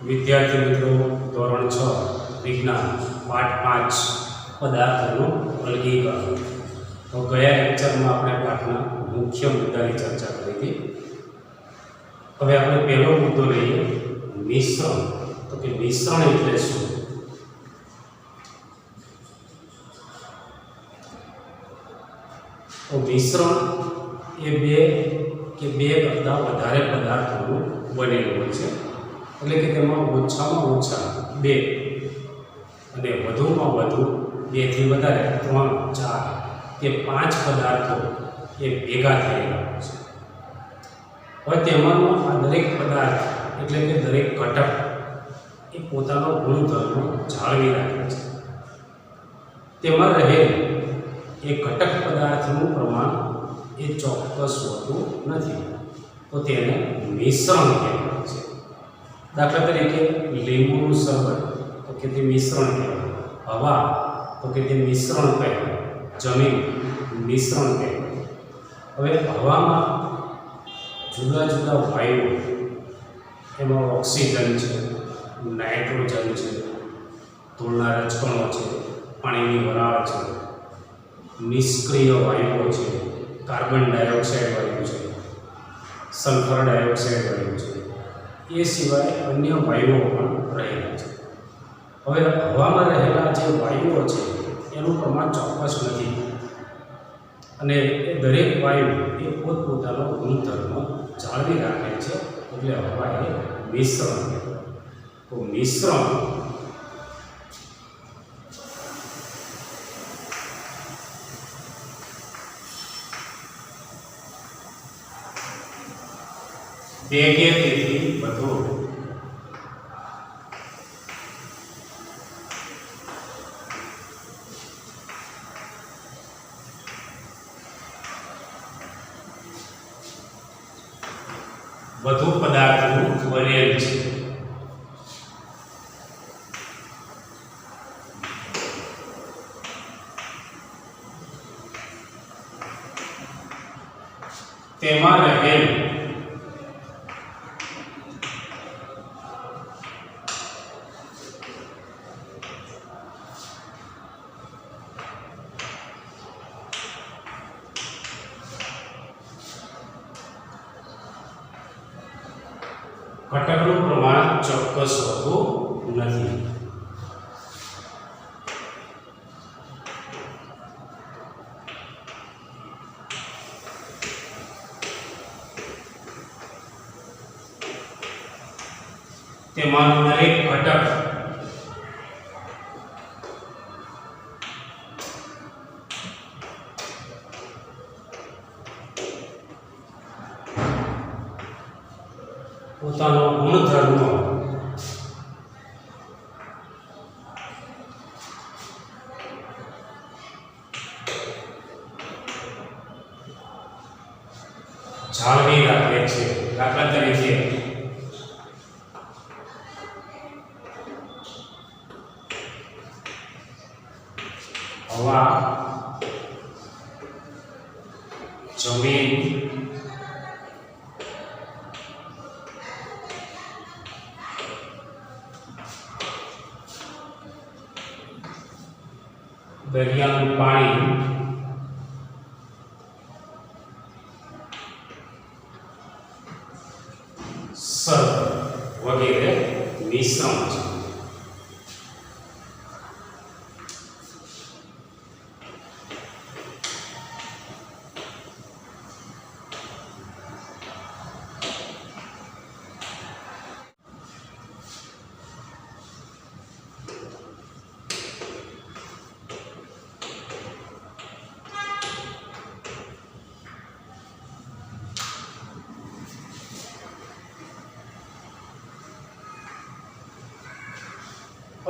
विद्यार्थी मित्रों धोरण 6 विज्ञान पाठ 5 पदार्थों वर्गीकरण। तो गया लेक्चर में आपणे पाठना मुख्य मुद्दा की चर्चा करी थी। हवे आपणे पहलो मुद्दो लईए मिश्रण। तो कि मिश्रण एटले शुं? तो मिश्रण ए बे करता वधारे पदार्थों बनेલું હોય છે। એટલે કે તેમાં ઓછામાં ઓછા બે અને વધુમાં વધુ બેથી વધારે 3, 4 કે 5 પદાર્થો એ ભેગા થયેલા હોય છે। હવે તેમાંનો આ દરેક પદાર્થ એટલે કે દરેક ઘટક એ પોતાનો ગુણધર્મ જાળવી રાખે છે। તેમાં રહેલ એ ઘટક પદાર્થનું પ્રમાણ એ ચોક્કસ હોતું નથી, તો તેને મિશ્રણ કહેવાય છે। દાખલા તરીકે લીંબુનું શરબત તો કે તે મિશ્રણ કહેવાય, હવા તો કે તે મિશ્રણ કહેવાય, જમીન મિશ્રણ કહેવાય। હવે હવામાં જુદા જુદા વાયુઓ, એમાં ઓક્સિજન છે, નાઇટ્રોજન છે, ધૂળના રજકણો છે, પાણીની વરાળ છે, નિષ્ક્રિય વાયુઓ છે, કાર્બન ડાયોક્સાઇડ વાયુ છે, સલ્ફર ડાયોક્સાઇડ વાયુ છે, એ સિવાય અન્ય વાયુઓ પણ રહેલા છે। હવે હવામાં રહેલા જે વાયુઓ છે એનું પ્રમાણ ચોક્કસ નથી અને એ દરેક વાયુ એ પોતપોતાનો ગુણધર્મ જાળવી રાખે છે, એટલે હવા એ મિશ્રણ કહેવાય। તો મિશ્રણ બે કે તેથી વધુ પદાર્થનું બનેલ છે। તેમાં રહેલ ઘટકનું પ્રમાણ ચોક્કસ હોતું નથી। તેમાંનું દરેક ઘટક પોતાનો ગુણધર્મ જાળવી રાખે છે। દાખલા તરીકે હવા, જમીન, દરિયાનું પાણી, સલ્ફર વગેરે મિશ્રણ છે।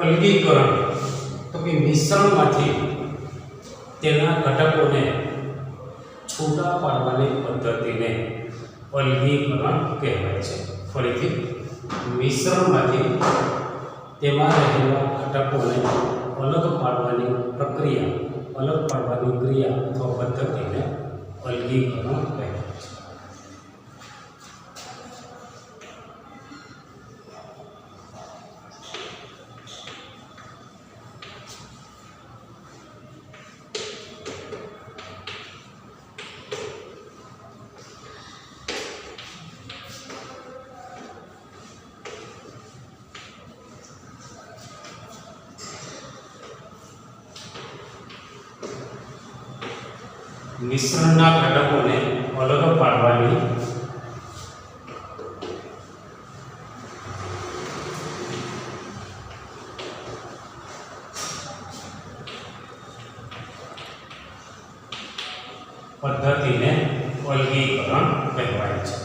અલગીકરણ તો કે મિશ્રણમાંથી તેના ઘટકોને છૂટા પાડવાની પદ્ધતિને અલગીકરણ કહેવાય છે। ફરીથી મિશ્રણમાંથી તેમાં રહેલા ઘટકોને અલગ પાડવાની પ્રક્રિયા, અલગ પાડવાની ક્રિયા અથવા પદ્ધતિને અલગીકરણ કહેવાય છે। મિશ્રણના ઘટકોને અલગ પાડવાની પદ્ધતિને અલગીકરણ કહેવાય છે.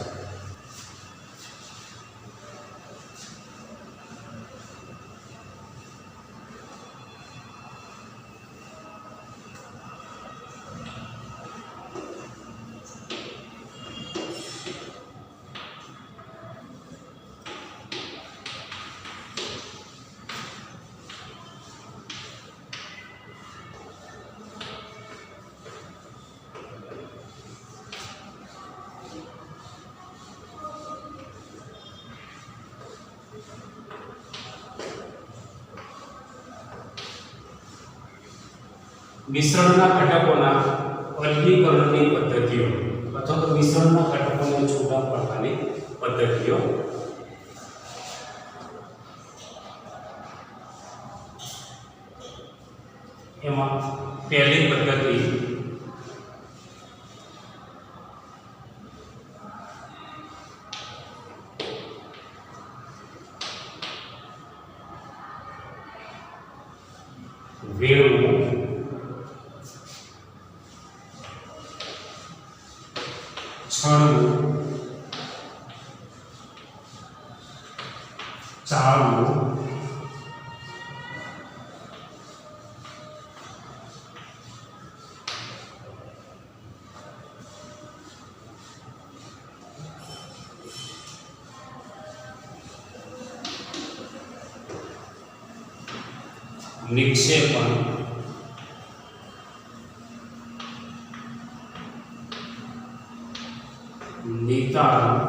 મિશ્રણના ઘટકોના અલગીકરણની પદ્ધતિઓ અથવા તો મિશ્રણના ઘટકોને છૂટા પાડવાની પદ્ધતિઓ. એમાં પહેલી પદ્ધતિ વેળવું, છણવું, ચાળવું, નિક્ષેપણ, નિતારણ,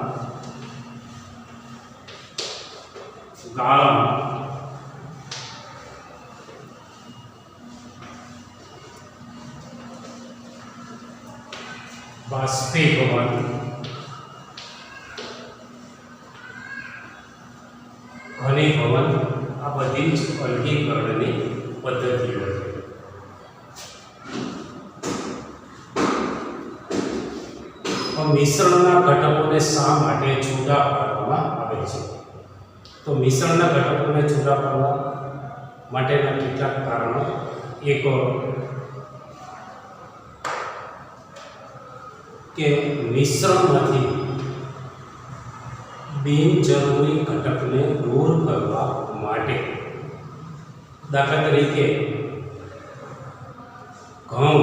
ગાળણ, બાષ્પીભવન, ઘનીભવન આ બધી જ અલગીકરણની પદ્ધતિઓ છે. મિશ્રણના ઘટકોને શા માટે છૂટા પાડવામાં આવે છે? તો મિશ્રણના ઘટકોને છૂટા પાડવા માટેના કેટલાક કારણો. એક કે મિશ્રણમાંથી બિનજરૂરી ઘટકને દૂર કરવા માટે. દાખલા તરીકે ઘઉં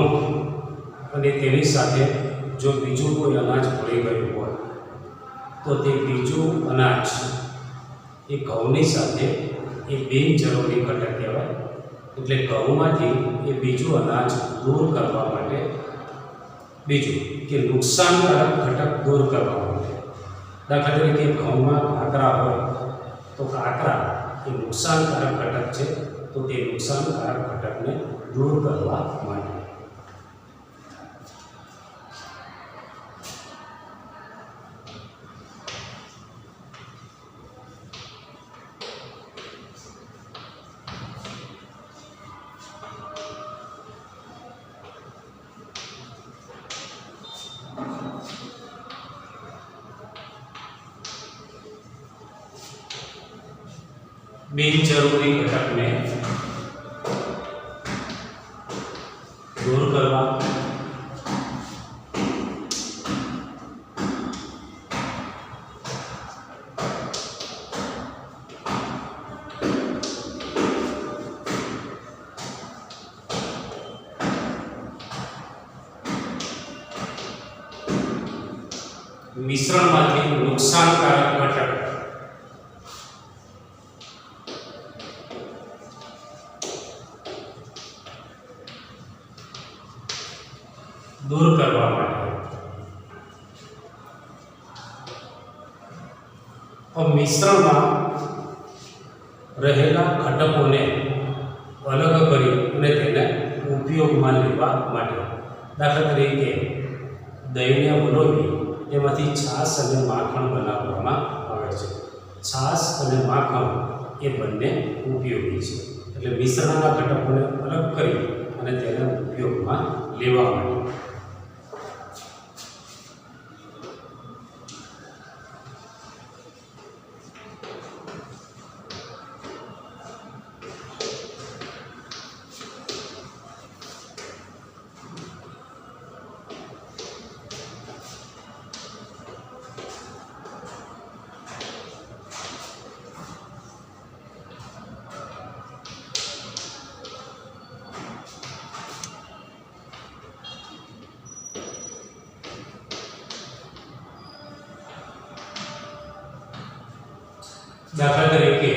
અને તેની સાથે જો બીજું કોઈ અનાજ ભળી ગયું હોય તો તે બીજું અનાજ એ ઘઉંની સાથે એ બિનજરૂરી ઘટક કહેવાય. એટલે ઘઉંમાંથી એ બીજું અનાજ દૂર કરવા માટે. બીજું કે નુકસાનકારક ઘટક દૂર કરવા માટે. દાખલા તરીકે ઘઉંમાં કાકરા હોય તો કાકરા એ નુકસાનકારક ઘટક છે, તો તે નુકસાનકારક ઘટકને દૂર કરવા માટે. બિનજરૂરી ઘટકને દૂર કરવા. મિશ્રણમાંથી નુકસાનકારક ઘટક દૂર કરવા માટે. મિશ્રણમાં રહેલા ઘટકોને અલગ કરી અને તેને ઉપયોગમાં લેવા માટે. દાખલા તરીકે દહીંને વલોવી એમાંથી છાશ અને માખણ બનાવવામાં આવે છે. છાશ અને માખણ એ બંને ઉપયોગી છે. એટલે મિશ્રણના ઘટકોને અલગ કરી અને તેને ઉપયોગમાં લેવા માટે. દાખલા તરીકે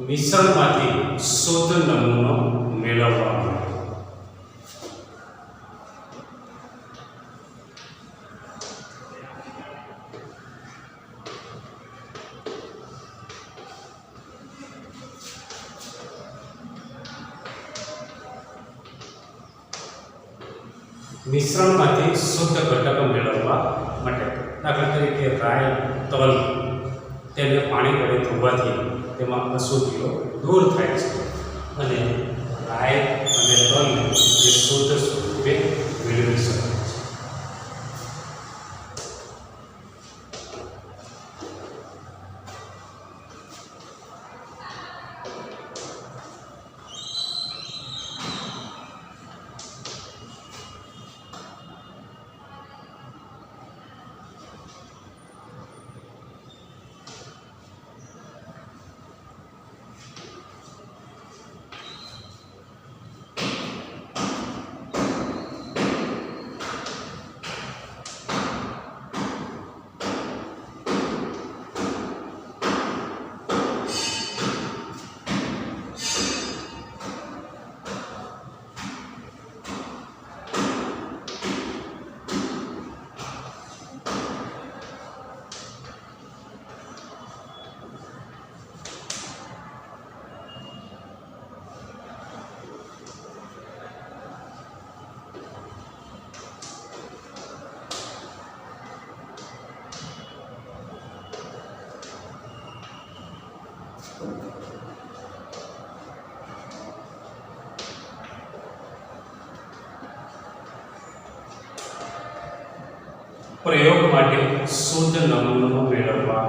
મિશ્રણમાંથી શુદ્ધ નમૂનો મેળવવા માટે મિશ્રણમાંથી શુદ્ધ ઘટક મેળવવા માટે દાખલા તરીકે રાઈ તલ તેને પાણી વડે ધોવાથી તેમાં અશુદ્ધિઓ દૂર થાય છે અને રાઈ અને તલને જે શુદ્ધ સ્વરૂપે મેળવી શકાય છે. પ્રયોગ માટે શુદ્ધ નમૂનો મેળવવા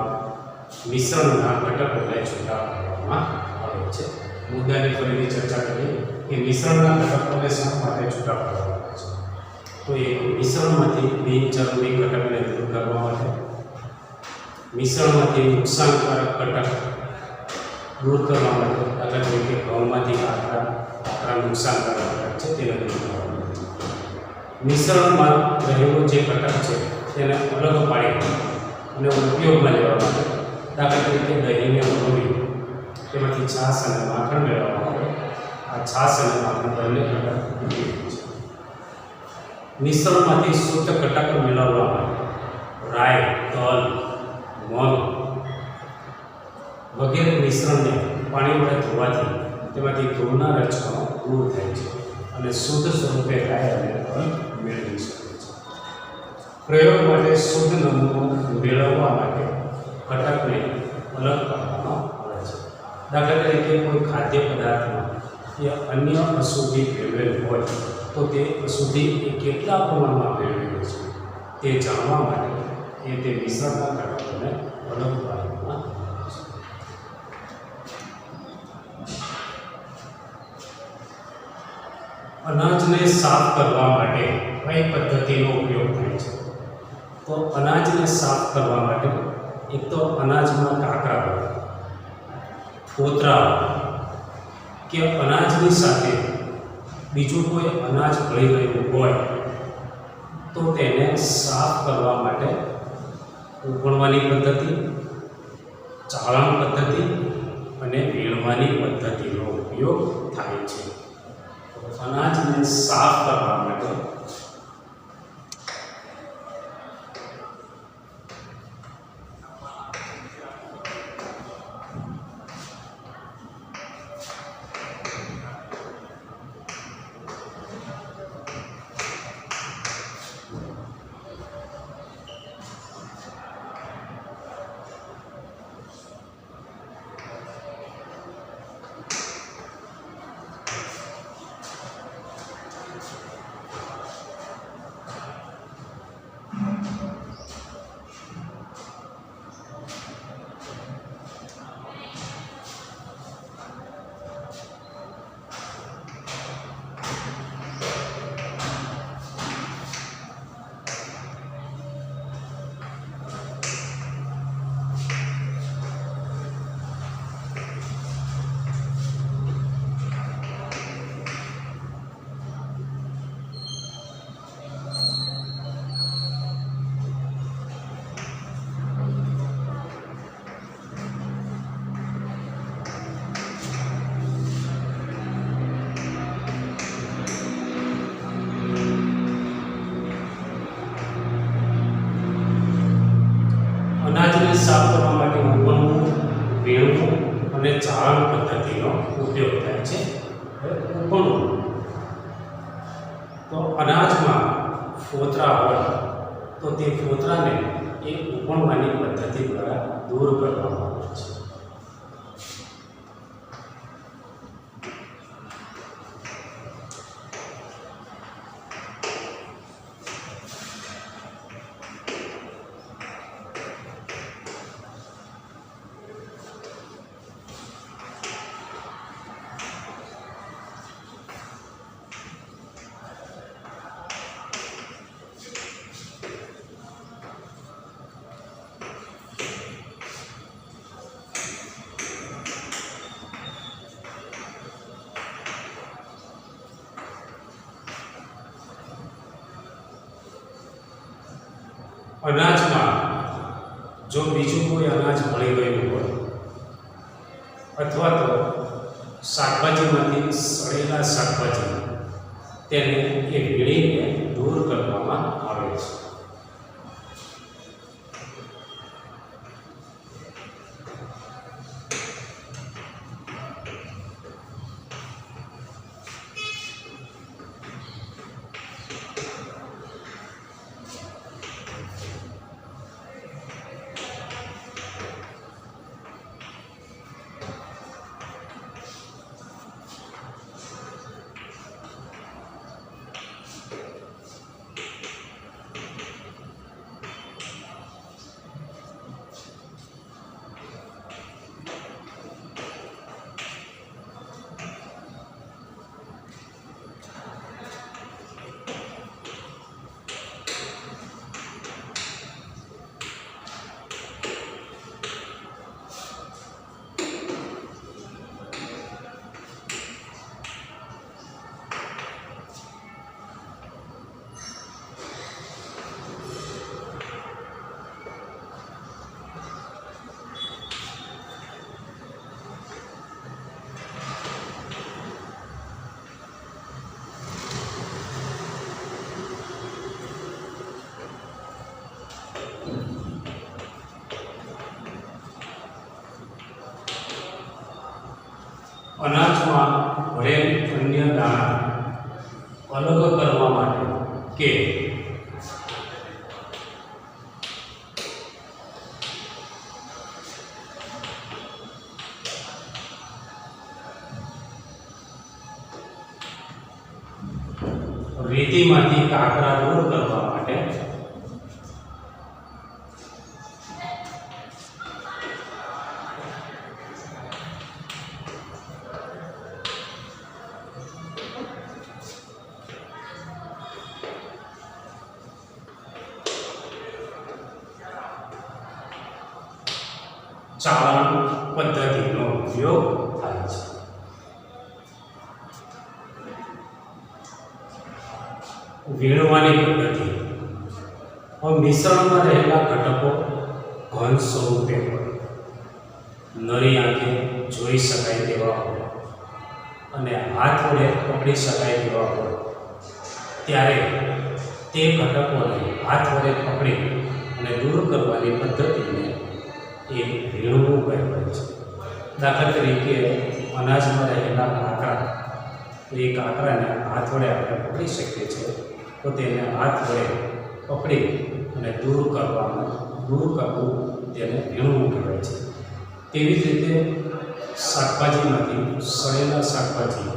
મિશ્રણના ઘટકોને છૂટા પાડવામાં આવે છે. મુદ્દાની ફરીથી ચર્ચા કરીએ કે મિશ્રણના ઘટકોને શા માટે છૂટા પાડવામાં આવે છે. તો એ મિશ્રણમાંથી બિનજરૂરી ઘટકને દૂર કરવા માટે, મિશ્રણમાંથી નુકસાનકારક ઘટક દૂર કરવા માટે, દાખલા તરીકે ઘઉંમાંથી કાકરા નુકસાનકારક ઘટક છે તેને દૂર કરવા માટે, મિશ્રણમાં રહેલો જે ઘટક છે તેને અલગ પાડી અને ઉપયોગમાં લેવા માટે, દાખલા તરીકે દહીંને ઉમેરી તેમાંથી છાશ અને માખણ મેળવવા માટે આ છાશ અને માખણ બંને ઘટક ઉપયોગી છે. મિશ્રણમાંથી શુદ્ધ ઘટક મેળવવા માટે રાઈ, તલ, મગ વગેરે મિશ્રણને પાણી વડે ધોવાથી તેમાંથી ધૂળના રચકણો દૂર થાય છે અને શુદ્ધ સ્વરૂપે રાઈ અને તલ મેળવી શકે છે. પ્રયોગ માટે શુદ્ધ નમૂનો મેળવવા માટે ઘટકને અલગ કરવામાં આવે છે. દાખલા તરીકે કોઈ ખાદ્ય પદાર્થમાં એ અન્ય અશુદ્ધિ ભેળવેલ હોય તો તે અશુદ્ધિ એ કેટલા પ્રમાણમાં ભેળવેલી છે તે જાણવા માટે તે મિશ્રણના ઘટકોને અલગ પાડવામાં આવે છે. અનાજને સાફ કરવા માટે કઈ પદ્ધતિનો ઉપયોગ થાય છે? તો અનાજને સાફ કરવા માટે એક તો અનાજમાં કાકરા હોય, ફોતરા હોય કે અનાજની સાથે બીજું કોઈ અનાજ ભળી ગયું હોય તો તેને સાફ કરવા માટે ઉકળવાની પદ્ધતિ, ચાળણ પદ્ધતિ અને વીણવાની પદ્ધતિનો ઉપયોગ થાય છે. અનાજને સાફ કરવા માટે સાફ કરવા માટે ઉપણવું, વીણવું અને ચાળણ પદ્ધતિનો ઉપયોગ થાય છે. ઉપણવું તો અનાજમાં ફોતરા હોય તો તે ફોતરાને એ ઉપણવાની પદ્ધતિ દ્વારા દૂર કરવામાં આવે છે. અનાજમાં જો બીજું કોઈ અનાજ મળી ગયું હોય અથવા તો શાકભાજીમાંથી સડેલા શાકભાજી તેને એ વીણીને દૂર કરવામાં આવે છે. અનાજમાં ભરેલ અન્ય દાણા અલગ કરવા માટે કે રેતીમાંથી કાકરા દૂર કરવા માટે ચાળણ પદ્ધતિનો ઉપયોગ થાય છે. વીણવાની પદ્ધતિ. મિશ્રણમાં રહેલા ઘટકો ઘન સ્વરૂપે હોય, નરી આંખે જોઈ શકાય તેવા હોય અને હાથ વડે પકડી શકાય તેવા હોય ત્યારે તે ઘટકોને હાથ વડે પકડી અને દૂર કરવાની પદ્ધતિને એ વીણવું કહેવાય છે. દાખલા તરીકે અનાજમાં રહેલા કાંકરા, એ કાંકરાને હાથ વડે આપણે પકડી શકીએ છીએ તો તેને હાથ વડે પકડી અને દૂર કરવું તેને વીણવું કહેવાય છે. તેવી જ રીતે શાકભાજીમાંથી સડેલા શાકભાજી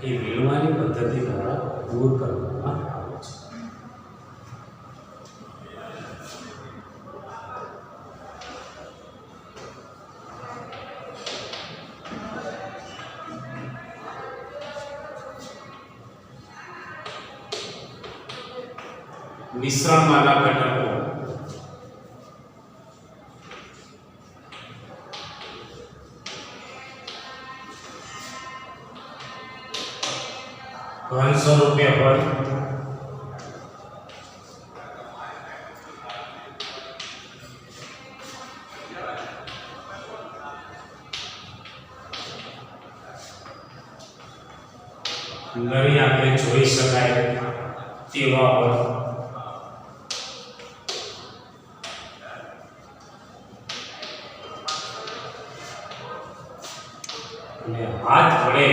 એ વીણવાની પદ્ધતિ દ્વારા દૂર કરવામાં આવે છે. મિશ્રણમાંના ઘટકો ઘન સ્વરૂપે હોય નરી આંખે જોઈ શકાય તેવા હોય અને હાથ વડે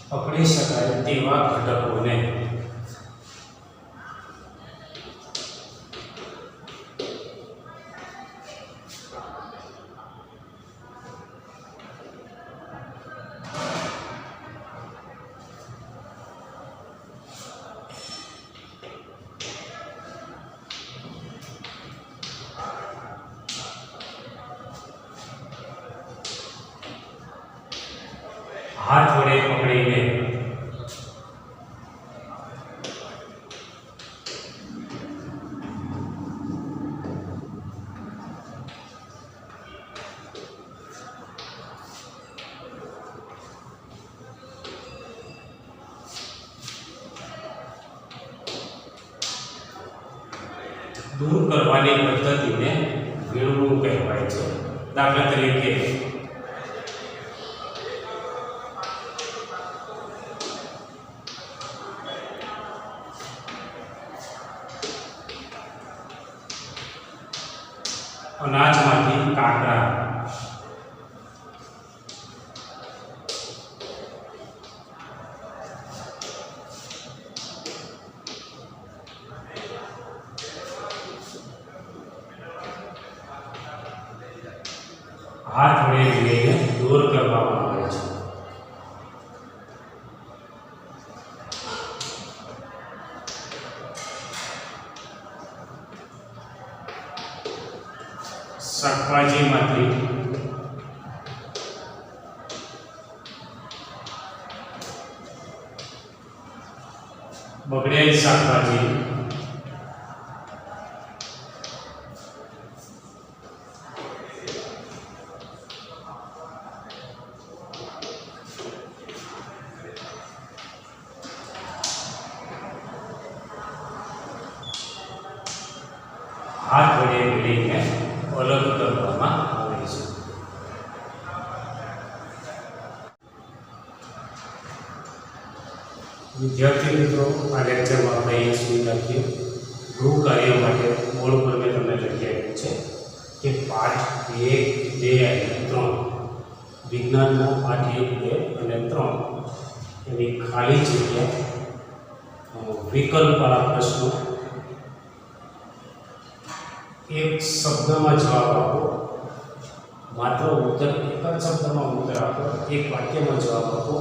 પકડી શકાય તેવા ઘટકોને હાથ વડે પકડીને દૂર કરવાની પદ્ધતિને વીણવું કહેવાય છે. દાખલા તરીકે અનાજમાંથી કાકરા હાથ વડે વીણીને દૂર કરવામાં આવે છે. શાકભાજીમાંથી બગડેલી શાકભાજી હાથ વડે વીણીને અલગ કરવામાં આવે છે. વિદ્યાર્થી મિત્રો, આ લેક્ચરમાં આપણે અહીં સુધી રાખીએ. ગૃહ કાર્ય માટે બોર્ડ પર મેં તમને લખી આપ્યું છે કે પાઠ 1, 2 અને 3 વિજ્ઞાનના પાઠ 1, 2 અને 3 એની ખાલી જગ્યા વિકલ્પવાળા પ્રશ્નો એક શબ્દમાં જવાબ આપો. માત્ર ઉત્તર એક જ શબ્દમાં ઉત્તર આપો, એક વાક્યમાં જવાબ આપો.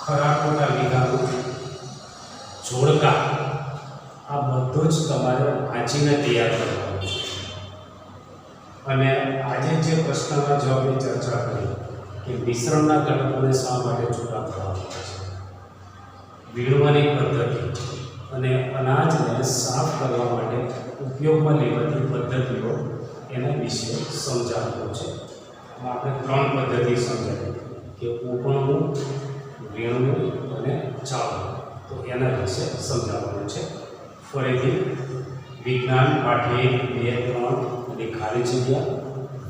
ખરા ખોટા વિધાનો, જોડકા, આ બધું જ તમારે વાંચીને તૈયાર કરવાનું છે. અને આજે જે પ્રશ્નના જવાબની ચર્ચા કરી કે મિશ્રણના ઘટકોને શા માટે જુદા કરવામાં આવે છે, વીણવાની પદ્ધતિ અને અનાજને સાફ કરવા માટે ઉપયોગમાં લેવાતી પદ્ધતિઓ એના વિશે સમજાવ્યું છે. આપણે 3 પદ્ધતિ સમજાવી કે ઉપણવું, વીણવું અને ચાળવું. તો એના વિશે સમજાવવાનું છે. ફરીથી વિજ્ઞાન પાઠ 1, 2, 3 અને ખાલી જગ્યા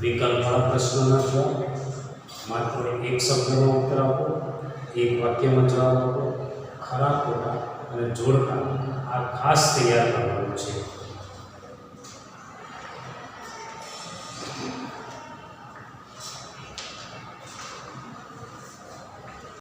વિકલ્પવાળા પ્રશ્નોના જવાબ. માત્ર એક શબ્દમાં ઉત્તર આપો, એક વાક્યમાં જવાબ આપો. ખરા ખોટા અને જોડકા આ ખાસ તૈયાર કરવાનું છે.